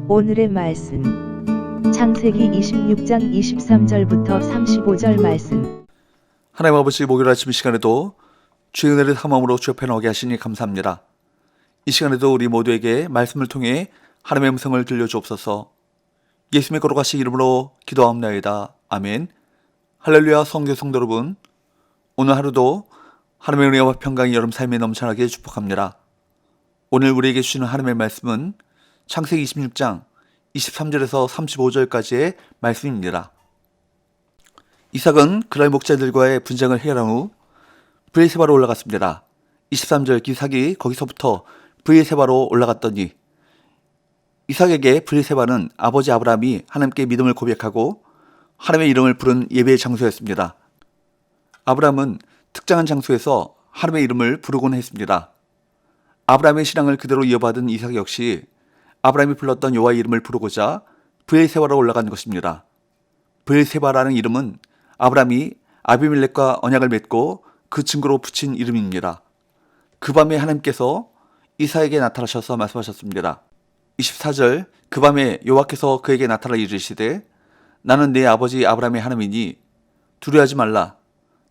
오늘의 말씀 창세기 26장 23절부터 35절 말씀. 하나님 아버지, 목요일 아침 시간에도 주의 은혜를 탐험으로 주 옆에 나오게 하시니 감사합니다. 이 시간에도 우리 모두에게 말씀을 통해 하나님의 음성을 들려주옵소서. 예수님의 거룩하신 이름으로 기도하옵나이다. 아멘. 할렐루야. 성도 여러분, 오늘 하루도 하나님의 은혜와 평강이 여러분 삶에 넘쳐나게 축복합니다. 오늘 우리에게 주시는 하나님의 말씀은 창세기 26장 23절에서 35절까지의 말씀입니다. 이삭은 그랄 목자들과의 분쟁을 해결한 후 브엘세바로 올라갔습니다. 23절 이삭이 거기서부터 브엘세바로 올라갔더니 이삭에게 브엘세바는 아버지 아브라함이 하나님께 믿음을 고백하고 하나님의 이름을 부른 예배의 장소였습니다. 아브라함은 특정한 장소에서 하나님의 이름을 부르곤 했습니다. 아브라함의 신앙을 그대로 이어받은 이삭 역시 아브라함이 불렀던 여호와의 이름을 부르고자 브엘세바로 올라간 것입니다. 브엘세바라는 이름은 아브라함이 아비멜렉과 언약을 맺고 그 증거로 붙인 이름입니다. 그 밤에 하나님께서 이삭에게 나타나셔서 말씀하셨습니다. 24절 그 밤에 여호와께서 그에게 나타나 이르시되 나는 내 아버지 아브라함의 하나님이니 두려워하지 말라.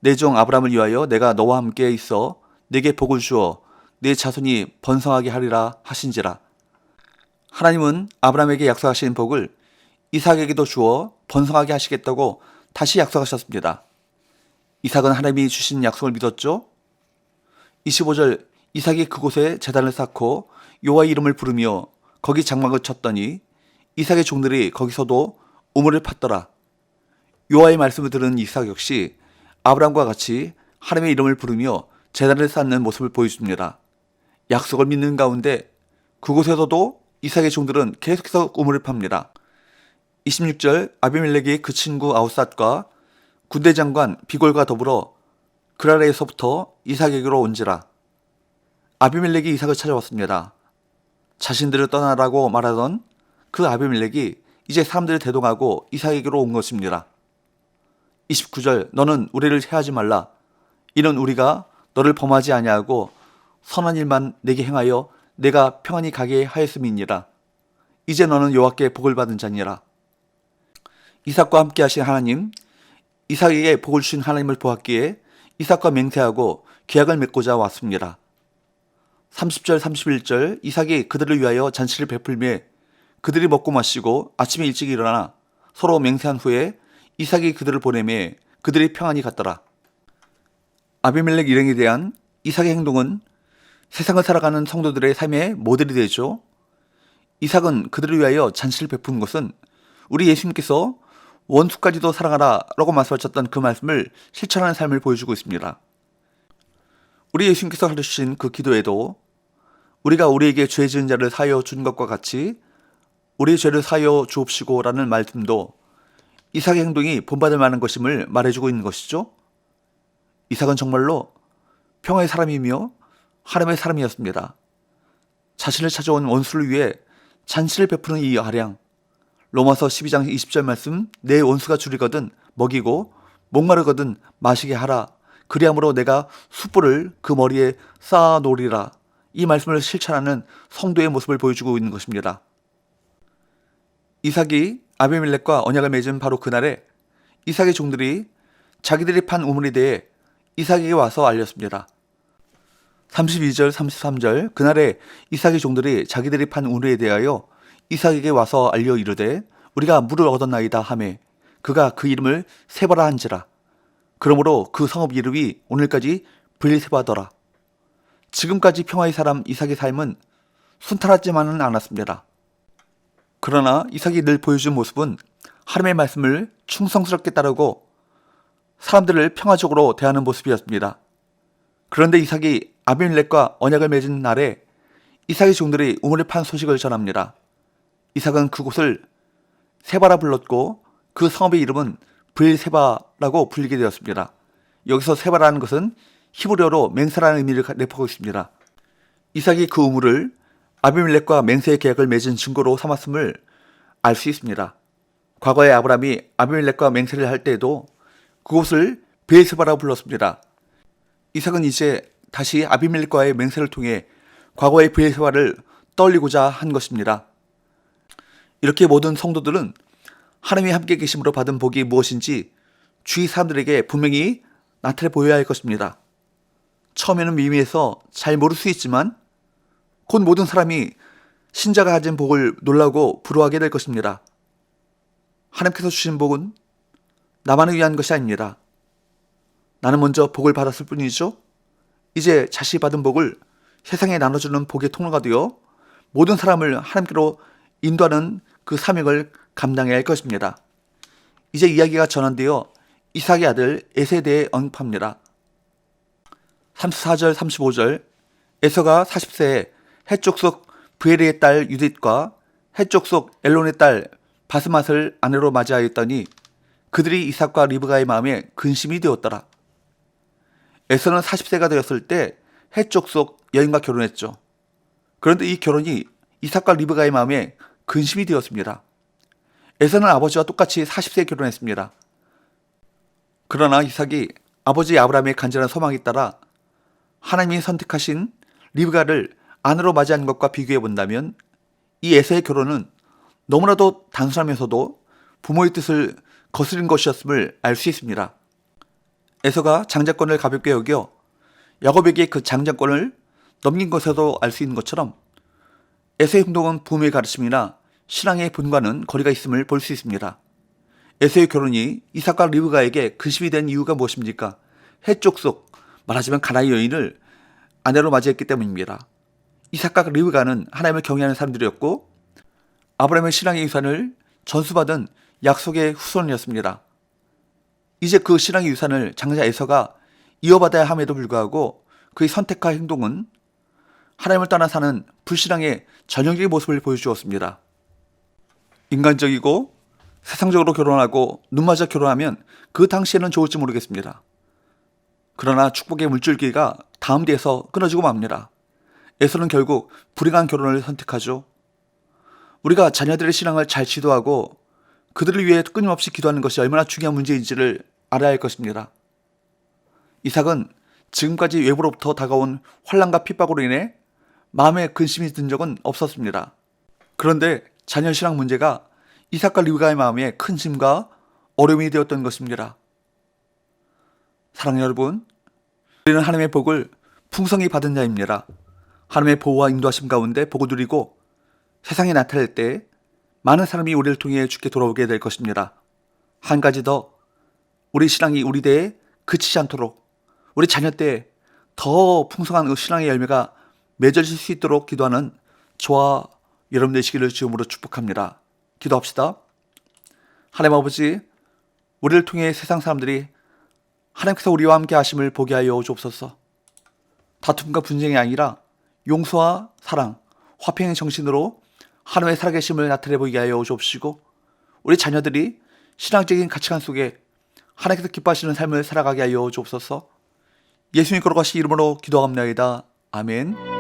내 종 아브라함을 위하여 내가 너와 함께 있어 내게 복을 주어 내 자손이 번성하게 하리라 하신지라. 하나님은 아브라함에게 약속하신 복을 이삭에게도 주어 번성하게 하시겠다고 다시 약속하셨습니다. 이삭은 하나님이 주신 약속을 믿었죠. 25절 이삭이 그곳에 제단을 쌓고 여호와의 이름을 부르며 거기 장막을 쳤더니 이삭의 종들이 거기서도 우물을 팠더라. 여호와의 말씀을 들은 이삭 역시 아브라함과 같이 하나님의 이름을 부르며 제단을 쌓는 모습을 보여줍니다. 약속을 믿는 가운데 그곳에서도 이삭의 종들은 계속해서 우물을 팝니다. 26절 아비멜렉이 그 친구 아우삿과 군대 장관 비골과 더불어 그라레에서부터 이삭에게로 온지라. 아비멜렉이 이삭을 찾아왔습니다. 자신들을 떠나라고 말하던 그 아비멜렉이 이제 사람들을 대동하고 이삭에게로 온 것입니다. 29절 너는 우리를 해하지 말라. 이는 우리가 너를 범하지 아니하고 선한 일만 내게 행하여 내가 평안히 가게 하였음이니라. 이제 너는 여호와께 복을 받은 자니라. 이삭과 함께 하신 하나님, 이삭에게 복을 주신 하나님을 보았기에 이삭과 맹세하고 계약을 맺고자 왔습니다. 30절 31절 이삭이 그들을 위하여 잔치를 베풀며 그들이 먹고 마시고 아침에 일찍 일어나 서로 맹세한 후에 이삭이 그들을 보내매 그들이 평안히 갔더라. 아비멜렉 일행에 대한 이삭의 행동은 세상을 살아가는 성도들의 삶의 모델이 되죠. 이삭은 그들을 위하여 잔치를 베푸는 것은 우리 예수님께서 원수까지도 사랑하라 라고 말씀하셨던 그 말씀을 실천하는 삶을 보여주고 있습니다. 우리 예수님께서 가르치신 그 기도에도 우리가 우리에게 죄 지은 자를 사하여 준 것과 같이 우리의 죄를 사하여 주옵시고 라는 말씀도 이삭의 행동이 본받을 만한 것임을 말해주고 있는 것이죠. 이삭은 정말로 평화의 사람이며 하나님의 사람이었습니다. 자신을 찾아온 원수를 위해 잔치를 베푸는 이 아량, 로마서 12장 20절 말씀 내 원수가 줄이거든 먹이고 목마르거든 마시게 하라. 그리함으로 내가 숯불을 그 머리에 쌓아 놓으리라. 이 말씀을 실천하는 성도의 모습을 보여주고 있는 것입니다. 이삭이 아비멜렉과 언약을 맺은 바로 그날에 이삭의 종들이 자기들이 판 우물에 대해 이삭에게 와서 알렸습니다. 32절 33절 그날에 이삭의 종들이 자기들이 판 우물에 대하여 이삭에게 와서 알려 이르되 우리가 물을 얻었나이다 하매 그가 그 이름을 세바라 한지라. 그러므로 그 성읍 이름이 오늘까지 브엘세바더라. 지금까지 평화의 사람 이삭의 삶은 순탄하지만은 않았습니다. 그러나 이삭이 늘 보여준 모습은 하나님의 말씀을 충성스럽게 따르고 사람들을 평화적으로 대하는 모습이었습니다. 그런데 이삭이 아비멜렉과 언약을 맺은 날에 이삭의 종들이 우물을 판 소식을 전합니다. 이삭은 그곳을 세바라 불렀고 그 성읍의 이름은 브엘세바라고 불리게 되었습니다. 여기서 세바라는 것은 히브리어로 맹세라는 의미를 내포하고 있습니다. 이삭이 그 우물을 아비멜렉과 맹세의 계약을 맺은 증거로 삼았음을 알 수 있습니다. 과거에 아브라함이 아비멜렉과 맹세를 할 때에도 그곳을 브엘세바라고 불렀습니다. 이삭은 이제 다시 아비멜렉과의 맹세를 통해 과거의 브리세바를 떠올리고자 한 것입니다. 이렇게 모든 성도들은 하나님이 함께 계심으로 받은 복이 무엇인지 주위 사람들에게 분명히 나타내 보여야 할 것입니다. 처음에는 미미해서 잘 모를 수 있지만 곧 모든 사람이 신자가 가진 복을 놀라고 부러워하게 될 것입니다. 하나님께서 주신 복은 나만을 위한 것이 아닙니다. 나는 먼저 복을 받았을 뿐이죠. 이제 자신이 받은 복을 세상에 나눠주는 복의 통로가 되어 모든 사람을 하나님께로 인도하는 그 사명을 감당해야 할 것입니다. 이제 이야기가 전환되어 이삭의 아들 에서에 대해 언급합니다. 34절 35절 에서가 40세에 해쪽 속 브에리의 딸 유딧과 해쪽 속 엘론의 딸 바스맛을 아내로 맞이하였더니 그들이 이삭과 리브가의 마음에 근심이 되었더라. 에서는 40세가 되었을 때 해쪽 속 여인과 결혼했죠. 그런데 이 결혼이 이삭과 리브가의 마음에 근심이 되었습니다. 에서는 아버지와 똑같이 40세에 결혼했습니다. 그러나 이삭이 아버지 아브라함의 간절한 소망에 따라 하나님이 선택하신 리브가를 아내로 맞이한 것과 비교해 본다면 이 에서의 결혼은 너무나도 단순하면서도 부모의 뜻을 거스린 것이었음을 알 수 있습니다. 에서가 장자권을 가볍게 여겨 야곱에게 그 장자권을 넘긴 것에도 알 수 있는 것처럼 에서의 행동은 부모의 가르침이나 신앙의 본과는 거리가 있음을 볼 수 있습니다. 에서의 결혼이 이삭과 리브가에게 근심이 된 이유가 무엇입니까? 해쪽 속 말하자면 가나안 여인을 아내로 맞이했기 때문입니다. 이삭과 리브가는 하나님을 경외하는 사람들이었고 아브라함의 신앙의 유산을 전수받은 약속의 후손이었습니다. 이제 그 신앙의 유산을 장자 에서가 이어받아야 함에도 불구하고 그의 선택과 행동은 하나님을 떠나 사는 불신앙의 전형적인 모습을 보여주었습니다. 인간적이고 세상적으로 결혼하고 눈맞아 결혼하면 그 당시에는 좋을지 모르겠습니다. 그러나 축복의 물줄기가 다음 뒤에서 끊어지고 맙니다. 에서는 결국 불행한 결혼을 선택하죠. 우리가 자녀들의 신앙을 잘 지도하고 그들을 위해 끊임없이 기도하는 것이 얼마나 중요한 문제인지를 알아야 할 것입니다. 이삭은 지금까지 외부로부터 다가온 환난과 핍박으로 인해 마음에 근심이 든 적은 없었습니다. 그런데 자녀 신앙 문제가 이삭과 리브가의 마음에 큰 짐과 어려움이 되었던 것입니다. 사랑하는 여러분, 우리는 하나님의 복을 풍성히 받은 자입니다. 하나님의 보호와 인도하심 가운데 복을 누리고 세상에 나타날 때 많은 사람이 우리를 통해 주께 돌아오게 될 것입니다. 한 가지 더, 우리 신앙이 우리 대에 그치지 않도록 우리 자녀 때 더 풍성한 신앙의 열매가 맺어질 수 있도록 기도하는 저와 여러분 되시기를 주님으로 축복합니다. 기도합시다. 하나님 아버지, 우리를 통해 세상 사람들이 하나님께서 우리와 함께 하심을 보게 하여 주옵소서. 다툼과 분쟁이 아니라 용서와 사랑, 화평의 정신으로 하나님의 살아계심을 나타내 보이게 하여 주옵시고 우리 자녀들이 신앙적인 가치관 속에 하나님께서 기뻐하시는 삶을 살아가게 하여 주옵소서. 예수님 걸어가시 이름으로 기도합니다. 아멘.